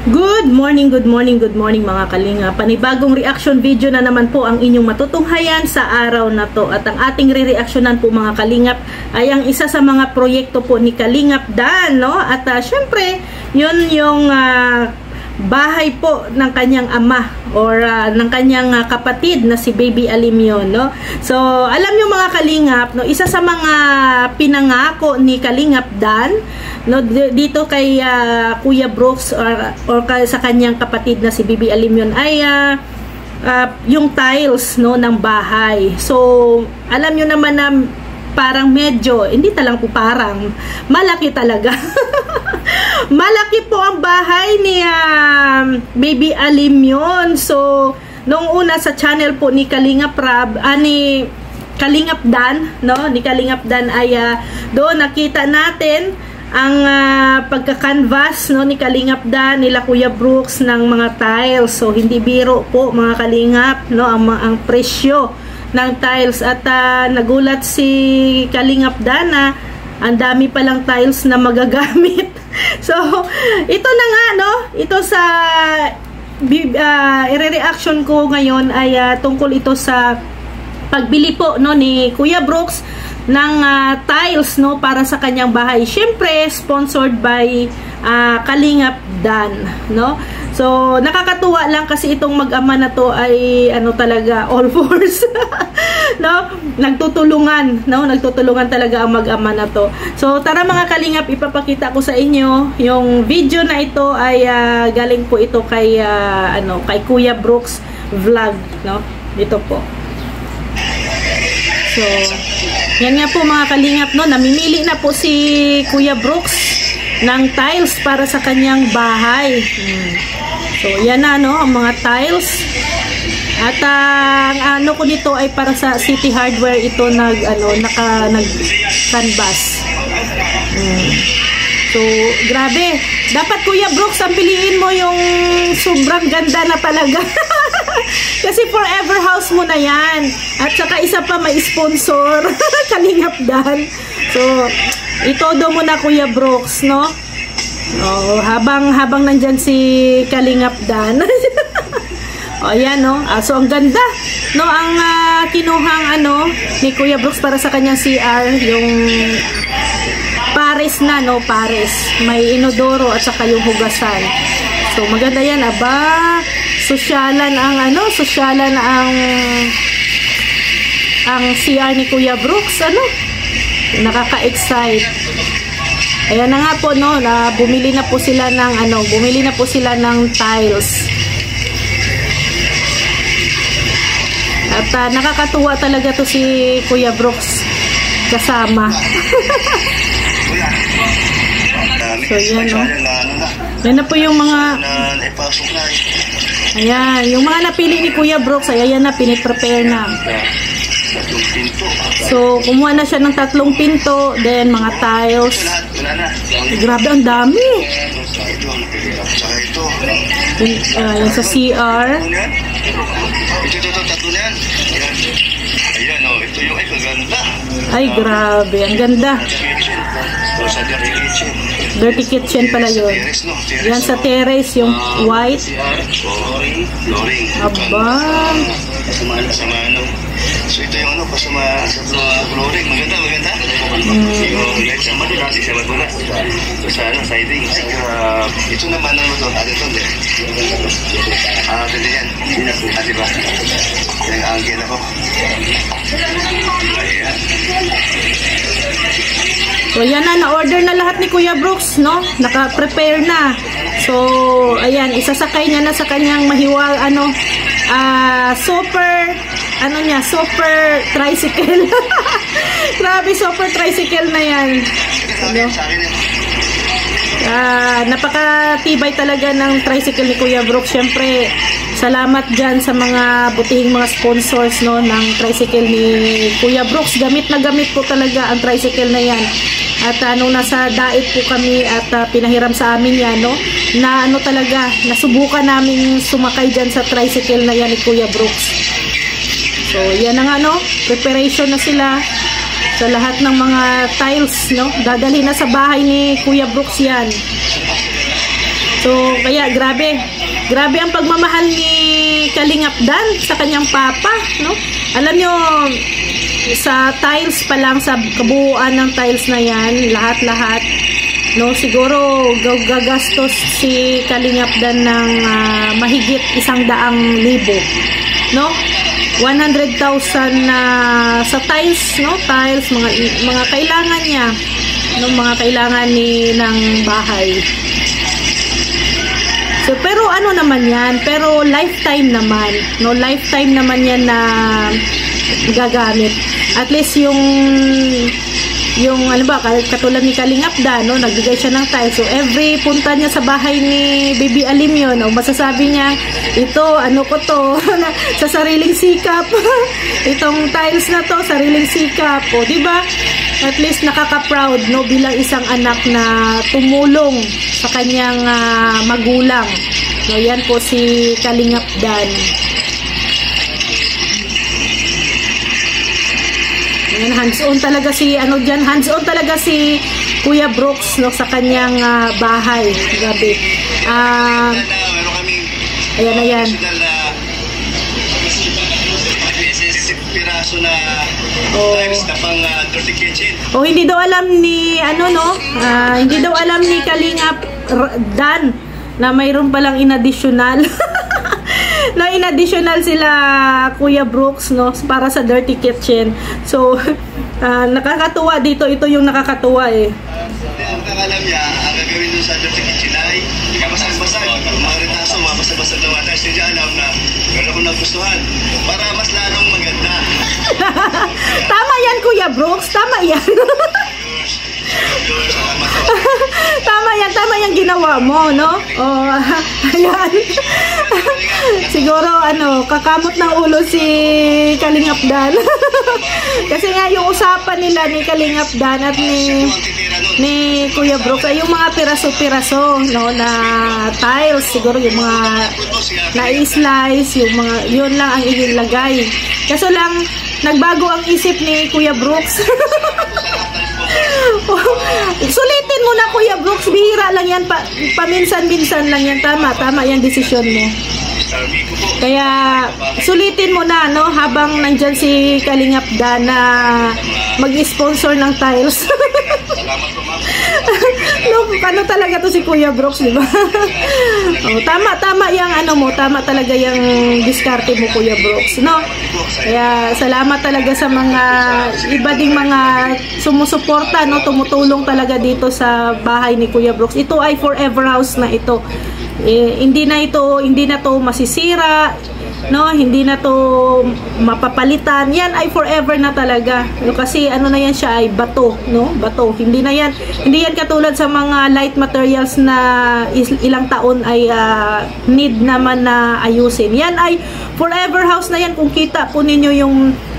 Good morning mga kalinga. Panibagong reaction video na naman po ang inyong matutunghayan sa araw na to. At ang ating re-reactionan po mga kalingap ay ang isa sa mga proyekto po ni Kalingap Dan, no? At syempre, yun yung bahay po ng kanyang ama or ng kanyang kapatid na si Baby Alim yun, no? So, alam nyo mga kalingap, no, isa sa mga pinangako ni Kalingap Dan, no, dito kay Kuya Brooks or sa kanyang kapatid na si Baby Alim yun ay yung tiles, no, ng bahay. So, alam nyo naman na parang medyo, hindi talang po parang, malaki talaga. Malaki po ang bahay ni Baby Alim yun. So, nung una sa channel po ni Kalingap Rab, ni Kalingap Dan, no? Ni Kalingap Dan ay doon nakita natin ang pagka-canvas, no, ni Kalingap Dan, nila Kuya Brooks ng mga tiles. So, hindi biro po mga kalingap, no, ang presyo ng tiles. At nagulat si Kalingap Dan na ang dami palang tiles na magagamit. So, ito na nga, no? Ito sa i-reaction ko ngayon ay tungkol ito sa pagbili po, no, ni Kuya Brooks ng tiles, no, para sa kanyang bahay. Syempre, sponsored by Kalingap Dan, no? So, nakakatuwa lang kasi itong mag-ama na to ay ano talaga, all fours. No? Nagtutulungan, no? Nagtutulungan talaga ang mag-ama na to. So, tara mga kalingap, ipapakita ko sa inyo yung video na ito ay galing po ito kay kay Kuya Brooks vlog, no? Dito po. So, yan nga po mga kalingap, no? Namimili na po si Kuya Brooks ng tiles para sa kanyang bahay. So, yan na, no, ang mga tiles. At ang ano ko nito ay para sa City Hardware ito nag-canvas. So, grabe. Dapat Kuya Brooks, ang piliin mo yung sobrang ganda na talaga. Kasi forever house mo na yan. At saka isa pa may sponsor. Kalingap Dan. So, itodo mo na Kuya Brooks, no? Oh, habang nandyan si Kalingap Dan. O, ayan, no? So, ang ganda, no? Ang kinuhang, ni Kuya Brooks para sa kanyang CR, yung pares na, no? Pares. May inodoro at saka yung hugasan. So, maganda yan, aba. Sosyalan ang CR ni Kuya Brooks, nakaka-excite. Ayan na nga po, no, bumili na po sila ng tiles. At nakakatuwa talaga to si Kuya Brooks kasama. So, yan, no. Yan na po yung mga ayan, yung mga napili ni Kuya Brooks, ayan na, piniprepare na. So, kumuha na siya ng 3 pinto, then mga tiles. Grabe, ang dami. Yung sa CR. Ay, grabe, ang ganda. Dirty kitchen pala yun. Yan sa terrace, yung white. Aba. So ito yung pasama sa flooring, maganda. Yung lights naman din natin sa matula. So sa siding. Ito naman ito din. Ganda yan. Diba? Yung angle ako. Ayan. So yan na, na-order na lahat ni Kuya Brooks, no? Naka-prepare na. So, ayan, isasakay niya na sa kanyang mahiwag, super tricycle. Grabe, super tricycle na yan. Napakatibay talaga ng tricycle ni Kuya Brooks. Syempre, salamat dyan sa mga butihing mga sponsors, no, ng tricycle ni Kuya Brooks. Gamit na gamit po talaga ang tricycle na yan. At nung nasa daet po kami at pinahiram sa amin yan, no, na talaga, nasubukan namin sumakay dyan sa tricycle na yan ni Kuya Brooks. So, yan na nga, no, preparation na sila sa lahat ng mga tiles, no, dadalhin na sa bahay ni Kuya Brooks yan. So, kaya grabe. Grabe ang pagmamahal ni Kalingap Dan sa kanyang papa, no? Alam nyo, sa tiles pa lang, sa kabuuan ng tiles na yan, lahat-lahat, no? Siguro, gagastos si Kalingap Dan ng mahigit 100,000, no? 100,000 na sa tiles, no? Tiles, mga kailangan niya, no? Mga kailangan ng bahay. So, pero ano naman yan? Pero lifetime naman. No? Lifetime naman yan na gagamit. At least yung ano ba, katulad ni Kalingap Dan, no? Nagbigay siya ng tiles. So, every punta niya sa bahay ni Baby Alim yun, no? Masasabi niya, ito, ano ko to, sa sariling sikap. Itong tiles na to, sariling sikap. O, diba? At least nakaka-proud, no, bilang isang anak na tumulong sa kanyang magulang. No, yan po si Kalingap Dan. Yan, hands-on talaga si hands-on talaga si Kuya Brooks, no, sa kanyang bahay. Grabe. Ayan. Piraso na tiles na pang dirty kitchen. Hindi daw alam ni hindi daw alam ni Kalingap Dan na mayroon palang in-additional na in-additional sila Kuya Brooks, no, para sa dirty kitchen. So nakakatuwa dito, ito yung nakakatuwa eh. Ang kakalam niya, ang gagawin dun sa dirty kitchen ay kapasag-basag, mga retaso, mga basag-basag na watas. Hindi alam na meron akong nagustuhan para mas lalong maganda. Tama yan, Kuya Brooks, tama yan. tama yan ginawa mo, no? Ayan. Siguro kakamot ng ulo si Kalingap Dan. Kasi nga yung usapan nila ni Kalingap Dan at ni Kuya Brooks ay yung mga piraso-piraso, no, na tiles, siguro yung mga na-slice, yung mga yun lang ang ilagay. Kaso lang nagbago ang isip ni Kuya Brooks. Sulitin mo na, Kuya Brooks, bihira lang yan, paminsan-minsan lang yan. Tama yan desisyon mo. Kaya sulitin mo na, no, habang nandyan si Kalingap Dan na mag-sponsor ng tiles. No, ano talaga to si Kuya Brooks, di ba? Tama tama talaga yung diskarte mo, Kuya Brooks, no? Kaya salamat talaga sa mga iba ding mga sumusuporta, no, tumutulong talaga dito sa bahay ni Kuya Brooks. Ito ay forever house na ito. Hindi na to masisira, no, hindi na to mapapalitan. Yan ay forever na talaga, no, kasi na yan siya ay bato, no, bato. Hindi yan katulad sa mga light materials na ilang taon ay need naman na ayusin. Yan ay forever house na yan. Kung kita po ninyo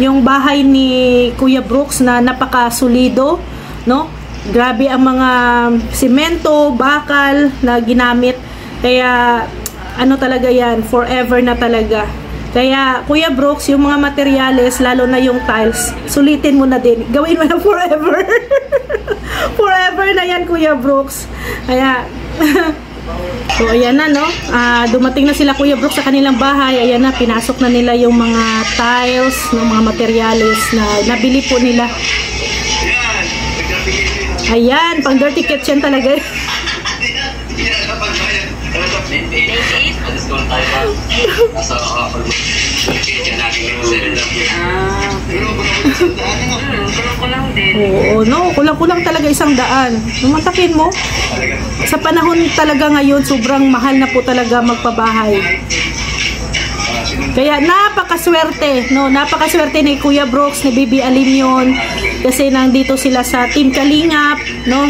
yung bahay ni Kuya Brooks na napakasulido, no, grabe ang mga semento, bakal na ginamit. Kaya talaga yan, forever na talaga. Kaya Kuya Brooks, yung mga materyales, lalo na yung tiles, sulitin mo na din, gawin mo na forever. Forever na yan, Kuya Brooks. Kaya so ayan na, no, dumating na sila Kuya Brooks sa kanilang bahay. Ayan na, pinasok na nila yung mga tiles, ng mga materyales na nabili po nila. Ayan, pang dirty kitchen talaga. Oo, no, kulang-kulang talaga 100. Lumantakin mo. Sa panahon talaga ngayon, sobrang mahal na po talaga magpabahay. Kaya napakaswerte, no, napakaswerte ni Kuya Brooks, ni Baby Alim yun, kasi nandito sila sa Team Kalingap, no.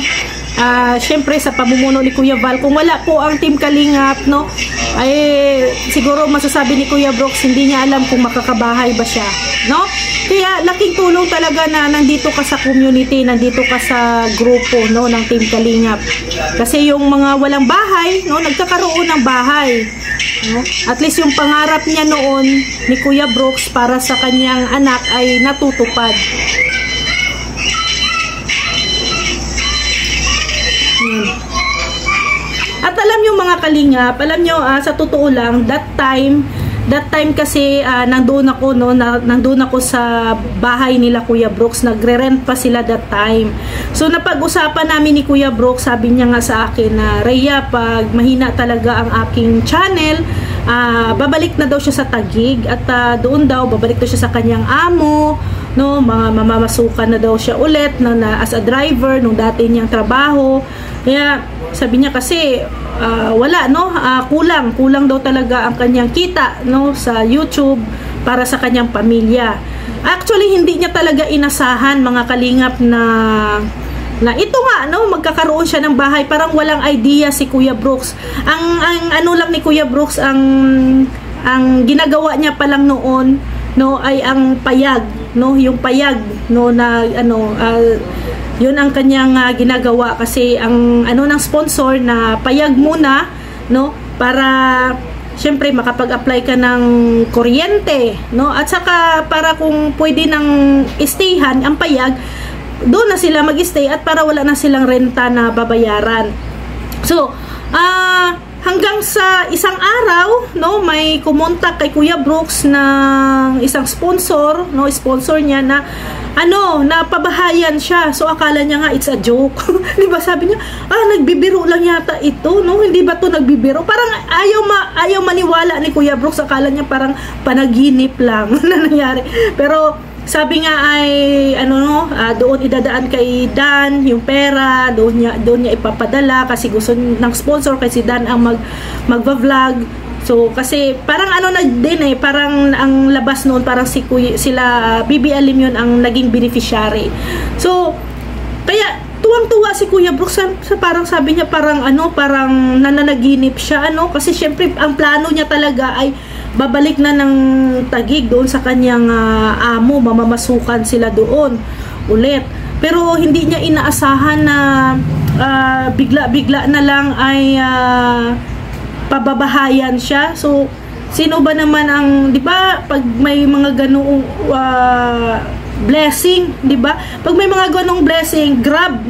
Syempre sa pamumuno ni Kuya Val. Kung wala po ang Team Kalingap, no, ay siguro masasabi ni Kuya Brooks hindi niya alam kung makakabahay ba siya, no. Kaya laking tulong talaga na nandito ka sa community, nandito ka sa grupo, no, ng Team Kalingap. Kasi yung mga walang bahay, no, nagkakaroon ng bahay, no. At least yung pangarap niya noon ni Kuya Brooks para sa kanyang anak ay natutupad. At alam nyo mga kalingap, alam nyo sa totoo lang, that time kasi nandun ako sa bahay nila Kuya Brooks, nagre-rent pa sila that time. So napag-usapan namin ni Kuya Brooks, sabi niya nga sa akin na, Rhea, pag mahina talaga ang aking channel, babalik na daw siya sa Taguig at doon daw babalik daw siya sa kanyang amo, no, mamamasukan na daw siya ulit na as a driver nung dati niyang trabaho. Kaya sabi niya kasi wala, no, kulang daw talaga ang kanyang kita, no, sa YouTube para sa kanyang pamilya. Actually hindi niya talaga inasahan mga kalingap na ito nga, no, magkakaroon siya ng bahay. Parang walang idea si Kuya Brooks. Ang ano lang ni Kuya Brooks, ang ginagawa niya pa lang noon, no, ay ang payag, no, yung payag, no, na ano, yun ang kanyang ginagawa kasi ang ano ng sponsor na payag muna, no, para syempre makapag-apply ka ng kuryente, no, at saka para kung pwede nang stayhan ang payag, doon na sila mag-stay at para wala na silang renta na babayaran. So hanggang sa isang araw, no, may kumontak kay Kuya Brooks ng isang sponsor, no, sponsor niya na napabahayan siya. So akala niya nga it's a joke. 'Di ba? Sabi niya, nagbibiro lang yata ito, no? Hindi ba 'to nagbibiro? Parang ayaw maniwala ni Kuya Brooks, akala niya parang panaginip lang na nangyari. Pero sabi nga ay doon idadaan kay Dan yung pera, doon niya ipapadala kasi gusto ng sponsor kasi Dan ang magva-vlog. So kasi parang parang ang labas noon parang sila Bibi Alim yun ang naging beneficiary. So kaya tuwang-tuwa si Kuya Brooks, parang sabi niya parang nananaginip siya, kasi syempre ang plano niya talaga ay babalik na ng Taguig doon sa kanyang amo, mamamasukan sila doon ulit. Pero hindi niya inaasahan na bigla-bigla na lang ay pababahayan siya. So sino ba naman ang, 'di ba, pag may mga ganoong blessing, 'di ba? Pag may mga ganong blessing, grab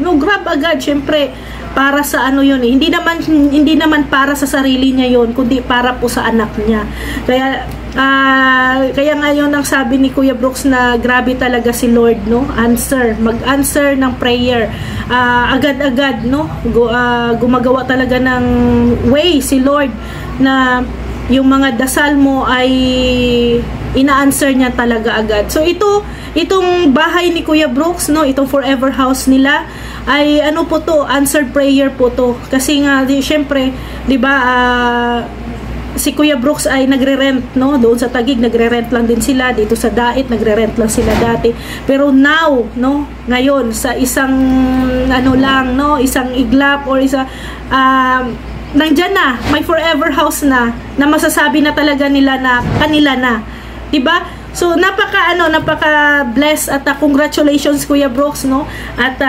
agad, syempre para sa yun eh. Hindi naman para sa sarili niya yun, kundi para po sa anak niya. Kaya ngayon ang sabi ni Kuya Brooks na grabe talaga si Lord, no? Mag-answer ng prayer. Agad-agad, no? Gumagawa talaga ng way si Lord na yung mga dasal mo ay ina-answer niya talaga agad. So itong bahay ni Kuya Brooks, no, itong forever house nila ay po to, answered prayer po to. Kasi nga syempre, 'di ba, si Kuya Brooks ay nagre-rent, no, doon sa Taguig, nagre-rent lang din sila, dito sa Dait nagre-rent lang sila dati. Pero now, no, ngayon sa isang isang iglap or nandyan na, may forever house na masasabi na talaga nila na kanila na, 'di ba? So napaka-bless at congratulations Kuya Brooks, no? At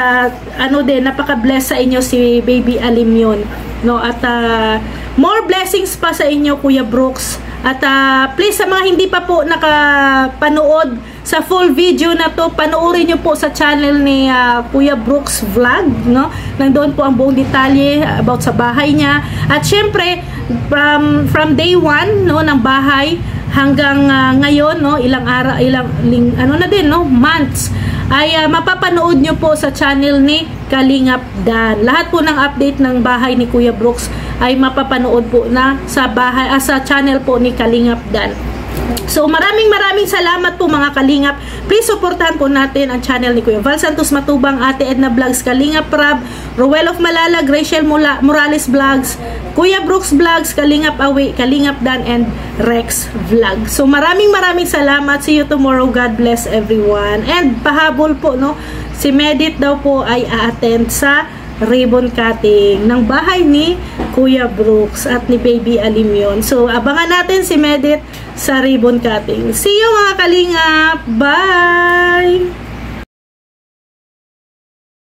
napaka-bless sa inyo si Baby Alim yun, no? At more blessings pa sa inyo Kuya Brooks. At please sa mga hindi pa po nakapanood sa full video na to, panoorin nyo po sa channel ni Kuya Brooks Vlog, no? Nandoon po ang buong detalye about sa bahay niya. At syempre from day 1, no, ng bahay hanggang ngayon, no, ilang months ay mapapanood nyo po sa channel ni Kalingap Dan. Lahat po ng update ng bahay ni Kuya Brooks ay mapapanood po na sa channel po ni Kalingap Dan. So maraming salamat po mga Kalingap. Please supportahan po natin ang channel ni Kuya Val Santos Matubang, Ate Edna Vlogs, Kalingap Rab, Roel of Malalag, Rachel Morales Vlogs, Kuya Brooks Vlogs, Kalingap Awi, Kalingap Dan, and Rex Vlog. So maraming salamat. See you tomorrow. God bless everyone. And pahabol po, no, si Medit daw po ay a-attend sa ribbon cutting ng bahay ni Kuya Brooks at ni Baby Alim yun. So abangan natin si Medit sa ribbon cutting. See you mga Kalingap. Bye!